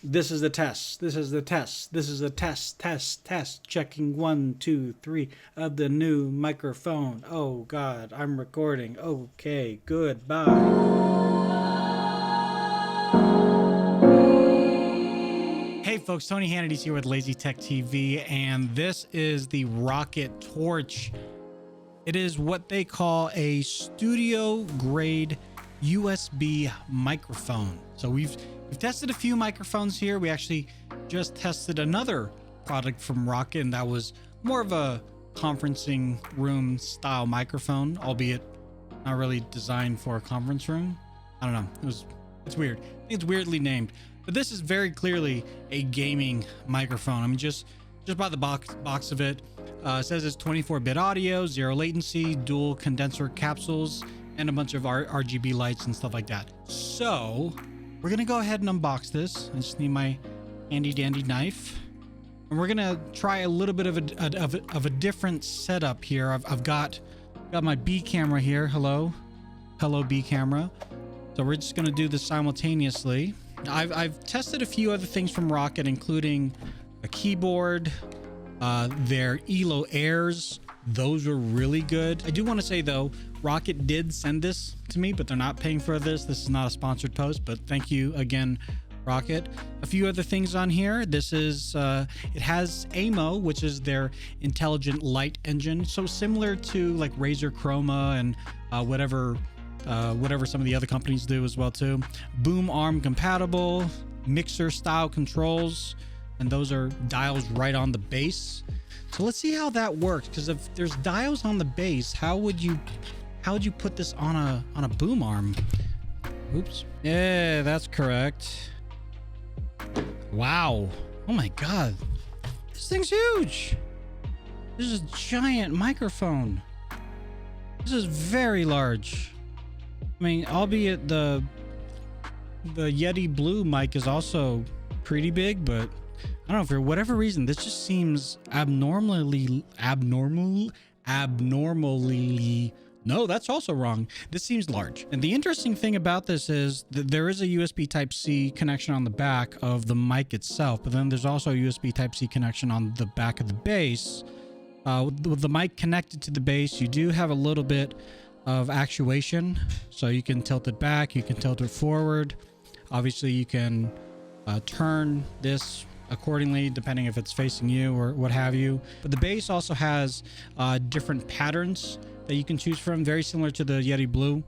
This is the test. This is the test. This is a test. Checking 1, 2, 3 of the new microphone. Oh God, I'm recording. Okay, goodbye. Hey folks, Tony Hannity's here with Lazy Tech TV, and this is the Roccat Torch. It is what they call a studio grade USB microphone. So we've tested a few microphones here. We actually just tested another product from Roccat, and that was more of a conferencing room style microphone, albeit not really designed for a conference room. I don't know. It's weird. I think it's weirdly named. But this is very clearly a gaming microphone. I mean, just by the box of it, it says it's 24-bit audio, 0 latency, dual condenser capsules, and a bunch of RGB lights and stuff like that. So we're gonna go ahead and unbox this. I just need my handy dandy knife, and we're gonna try a little bit of a different setup here. I've got my B camera here. Hello B camera. So we're just gonna do this simultaneously. I've tested a few other things from Roccat, including a keyboard, their ELO Airs. Those were really good. I do want to say though, Roccat did send this to me, but they're not paying for this. This is not a sponsored post, but thank you again, Roccat. A few other things on here. This is, it has AMO, which is their intelligent light engine. So similar to like Razer Chroma and whatever some of the other companies do as well too. Boom arm compatible, mixer style controls, and those are dials right on the base. So let's see how that works, because if there's dials on the base, how would you put this on a boom arm? Oops. Yeah, that's correct. Wow. Oh my God. This thing's huge. This is a giant microphone. This is very large. I mean, albeit the Yeti Blue mic is also pretty big, but I don't know, for whatever reason, this just seems abnormally, no, that's also wrong. This seems large. And the interesting thing about this is that there is a USB Type-C connection on the back of the mic itself, but then there's also a USB Type-C connection on the back of the base. With the mic connected to the base, you do have a little bit of actuation. So you can tilt it back, you can tilt it forward. Obviously, you can turn this accordingly depending if it's facing you or what have you. But the base also has different patterns that you can choose from, very similar to the Yeti Blue.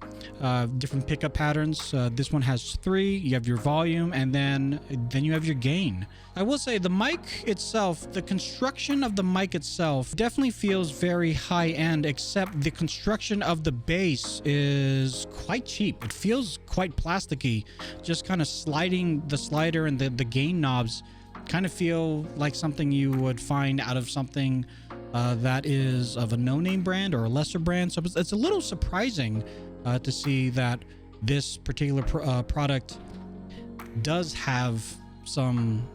Different pickup patterns. This one has 3. You have your volume, and then you have your gain. I will say the mic itself, the construction of the mic itself definitely feels very high end, except the construction of the base is quite cheap. It feels quite plasticky. Just kind of sliding the slider and the gain knobs kind of feel like something you would find out of something that is of a no-name brand or a lesser brand. So it's a little surprising to see that this particular product does have some,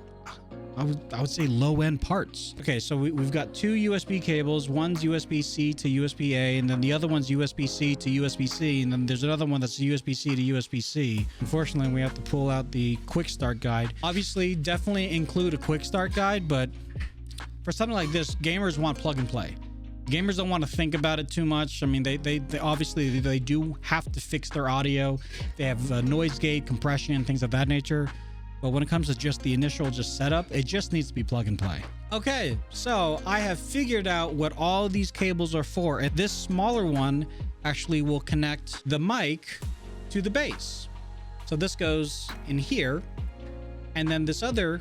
I would say, low-end parts. Okay, so we've got 2 USB cables. One's USB-C to USB-A, and then the other one's USB-C to USB-C, and then there's another one that's USB-C to USB-C. Unfortunately, we have to pull out the quick start guide. Obviously, definitely include a quick start guide, but for something like this, gamers want plug and play. Gamers don't want to think about it too much. I mean, they obviously they do have to fix their audio. They have noise gate, compression, things of that nature. But when it comes to just the initial setup, it just needs to be plug and play. Okay, so I have figured out what all of these cables are for. And this smaller one actually will connect the mic to the base. So this goes in here. And then this other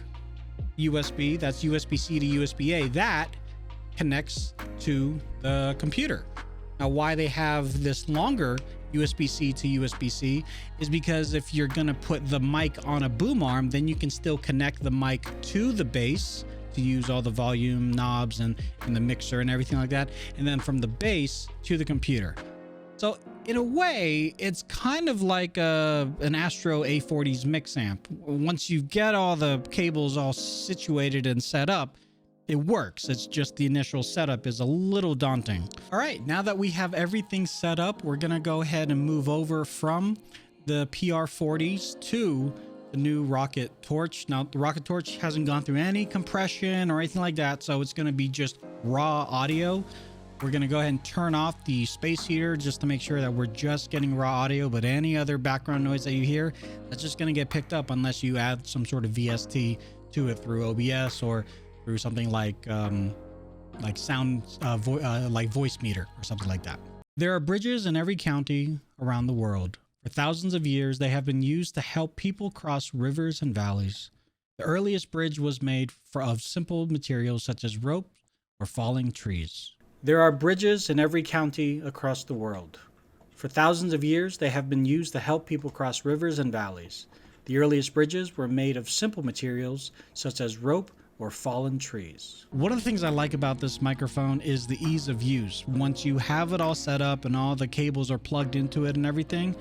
USB, that's USB-C to USB-A, that connects to the computer. Now, why they have this longer USB-C to USB-C is because if you're gonna put the mic on a boom arm, then you can still connect the mic to the base to use all the volume knobs and the mixer and everything like that, and then from the base to the computer. So in a way, it's kind of like an Astro A40's mix amp. Once you get all the cables all situated and set up, it works. It's just the initial setup is a little daunting. All right, now that we have everything set up, we're gonna go ahead and move over from the PR40s to the new Roccat Torch. Now, the Roccat Torch hasn't gone through any compression or anything like that, so it's going to be just raw audio. We're going to go ahead and turn off the space heater just to make sure that we're just getting raw audio, but any other background noise that you hear, that's just going to get picked up unless you add some sort of VST to it through OBS or through something like sound, like voice meter or something like that. There are bridges in every county around the world. For thousands of years, they have been used to help people cross rivers and valleys. The earliest bridge was made of simple materials such as rope or falling trees. There are bridges in every county across the world. For thousands of years, they have been used to help people cross rivers and valleys. The earliest bridges were made of simple materials such as rope or fallen trees. One of the things I like about this microphone is the ease of use. Once you have it all set up and all the cables are plugged into it and everything,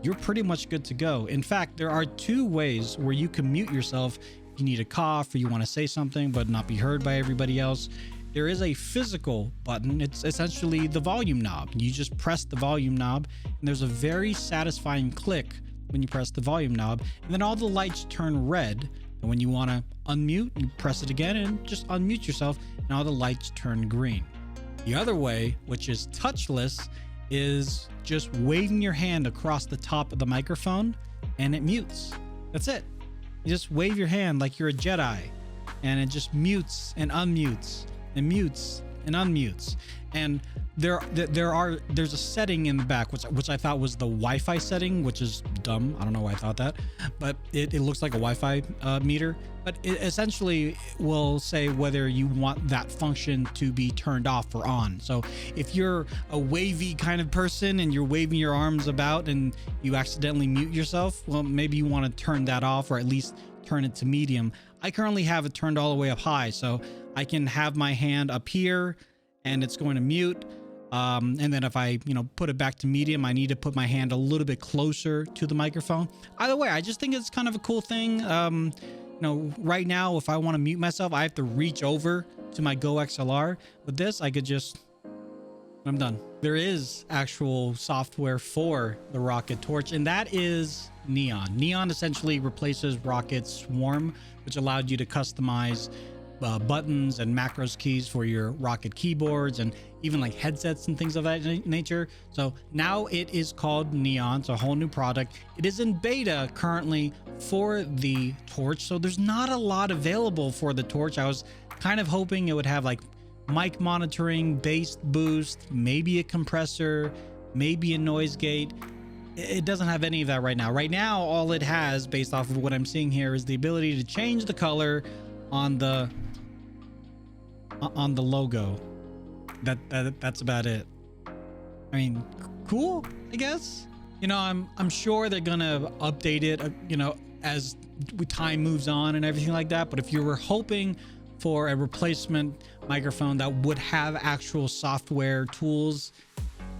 you're pretty much good to go. In fact, there are two ways where you can mute yourself. If you need a cough or you want to say something but not be heard by everybody else. There is a physical button. It's essentially the volume knob. You just press the volume knob and there's a very satisfying click when you press the volume knob, and then all the lights turn red. And when you want to unmute, you press it again and just unmute yourself and all the lights turn green. The other way, which is touchless, is just waving your hand across the top of the microphone and it mutes. That's it. You just wave your hand like you're a Jedi and it just mutes and unmutes and mutes and unmutes. And there's a setting in the back which I thought was the Wi-Fi setting, which is dumb. I don't know why I thought that, but it looks like a Wi-Fi meter, but it essentially will say whether you want that function to be turned off or on. So if you're a wavy kind of person and you're waving your arms about and you accidentally mute yourself, well, maybe you want to turn that off or at least turn it to medium. I currently have it turned all the way up high, so I can have my hand up here and it's going to mute. And then if I, put it back to medium, I need to put my hand a little bit closer to the microphone. Either way, I just think it's kind of a cool thing. Right now, if I want to mute myself, I have to reach over to my Go XLR. With this, I could just, I'm done. There is actual software for the Roccat Torch, and that is Neon. Neon essentially replaces Rockat's Swarm, which allowed you to customize buttons and macros keys for your Roccat keyboards and even like headsets and things of that nature. So now it is called Neon. It's a whole new product. It is in beta currently for the Torch, so there's not a lot available for the Torch. I was kind of hoping it would have like mic monitoring, bass boost, maybe a compressor, maybe a noise gate. It doesn't have any of that right now. Right now, all it has, based off of what I'm seeing here, is the ability to change the color on the logo. That's about it. I mean, cool, I guess. I'm sure they're gonna update it, as time moves on and everything like that. But if you were hoping for a replacement microphone that would have actual software tools,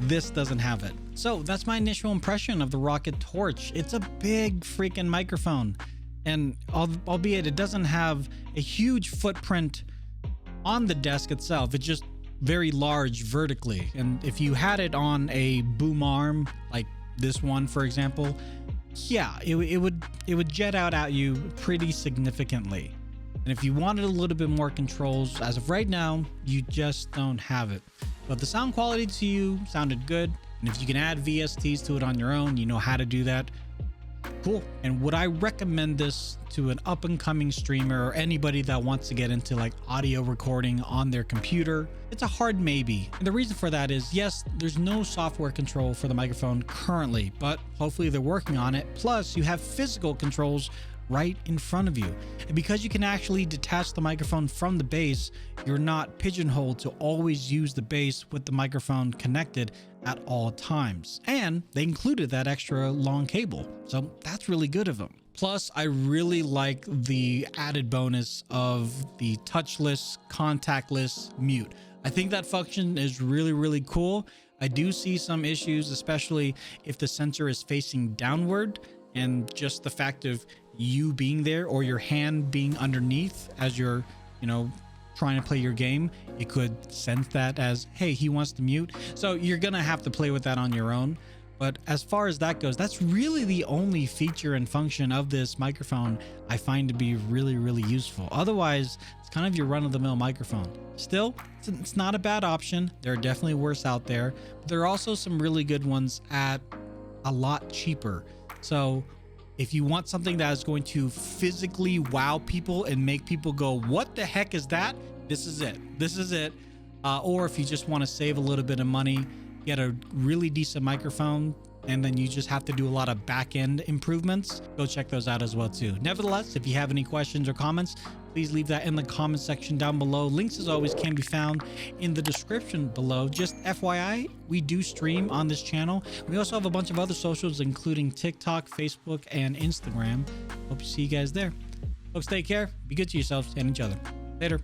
this doesn't have it. So that's my initial impression of the Roccat Torch. It's a big freaking microphone, and albeit it doesn't have a huge footprint on the desk itself, it's just very large vertically. And if you had it on a boom arm like this one, for example, yeah, it would jet out at you pretty significantly. And if you wanted a little bit more controls, as of right now, you just don't have it. But the sound quality to you sounded good. And if you can add VSTs to it on your own, you know how to do that. Cool. And would I recommend this to an up and coming streamer or anybody that wants to get into like audio recording on their computer? It's a hard maybe. And the reason for that is, yes, there's no software control for the microphone currently, but hopefully they're working on it. Plus you have physical controls right in front of you. And because you can actually detach the microphone from the base, you're not pigeonholed to always use the base with the microphone connected at all times. And they included that extra long cable, so that's really good of them. Plus, I really like the added bonus of the touchless, contactless mute. I think that function is really, really cool. I do see some issues, especially if the sensor is facing downward, and just the fact of you being there or your hand being underneath as you're, trying to play your game, it could sense that as, hey, he wants to mute. So you're gonna have to play with that on your own. But as far as that goes, that's really the only feature and function of this microphone I find to be really, really useful. Otherwise, it's kind of your run-of-the-mill microphone. Still, it's not a bad option. There are definitely worse out there, but there are also some really good ones at a lot cheaper. So if you want something that is going to physically wow people and make people go, what the heck is that? This is it. This is it. Or if you just want to save a little bit of money, get a really decent microphone, and then you just have to do a lot of back-end improvements, go check those out as well too. Nevertheless, if you have any questions or comments, please leave that in the comment section down below. Links, as always, can be found in the description below. Just FYI, we do stream on this channel. We also have a bunch of other socials, including TikTok, Facebook, and Instagram. Hope to see you guys there. Folks, take care, be good to yourselves and each other. Later.